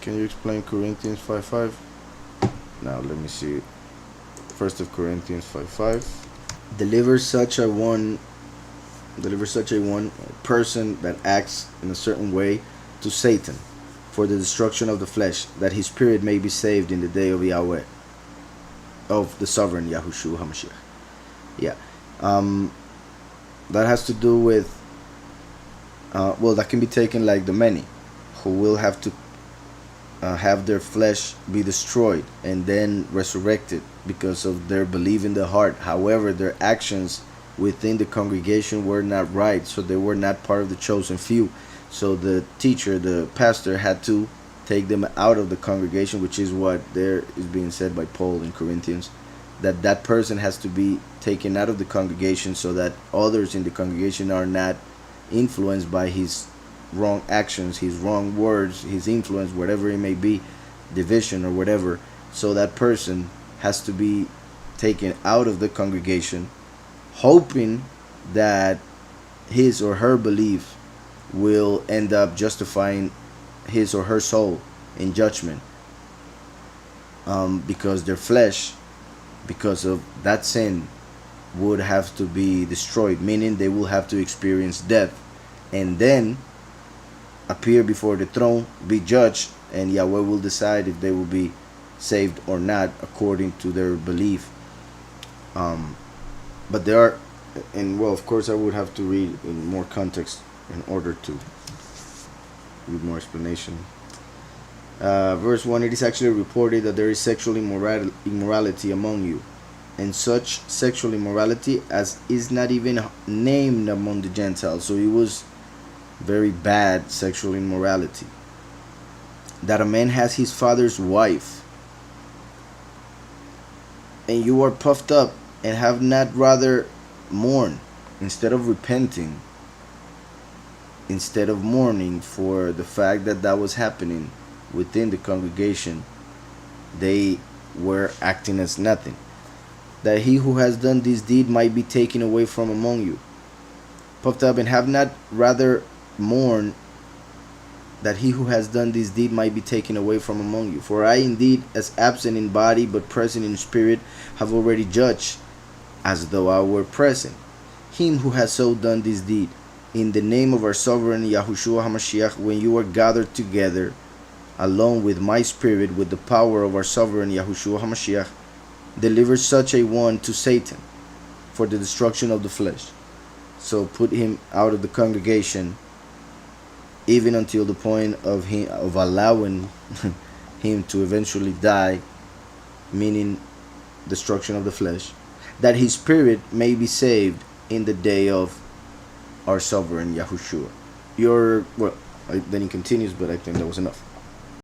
can you explain Corinthians 5:5? Now let me see. First of Corinthians 5:5. Deliver such a one person that acts in a certain way to Satan for the destruction of the flesh, that his spirit may be saved in the day of Yahweh, of the sovereign Yahushua HaMashiach. Yeah. That has to do with, well, that can be taken like the many who will have to have their flesh be destroyed and then resurrected because of their belief in the heart. However, their actions within the congregation were not right, so they were not part of the chosen few. So the teacher, the pastor, had to take them out of the congregation, which is what there is being said by Paul in Corinthians, that that person has to be taken out of the congregation so that others in the congregation are not influenced by his wrong actions, his wrong words, his influence, whatever it may be, division or whatever. So that person has to be taken out of the congregation, hoping that his or her belief will end up justifying his or her soul in judgment, because their flesh, because of that sin, would have to be destroyed, meaning they will have to experience death and then appear before the throne, be judged, and Yahweh will decide if they will be saved or not according to their belief. But there are, and well, of course I would have to read in more context in order to read more explanation. Verse 1, it is actually reported that there is sexual immorality among you, and such sexual immorality as is not even named among the Gentiles. So it was very bad sexual immorality. That a man has his father's wife, and you are puffed up and have not rather mourned, instead of repenting, instead of mourning for the fact that that was happening within the congregation, they were acting as nothing. That he who has done this deed might be taken away from among you. Puffed up and have not rather mourned, that he who has done this deed might be taken away from among you. For I indeed, as absent in body but present in spirit, have already judged, as though I were present, him who has so done this deed, in the name of our sovereign Yahushua HaMashiach, when you are gathered together, along with my spirit, with the power of our sovereign Yahushua HaMashiach, deliver such a one to Satan for the destruction of the flesh. So put him out of the congregation, even until the point of allowing him to eventually die, meaning destruction of the flesh, that his spirit may be saved in the day of our sovereign Yahushua. Then he continues, but I think that was enough.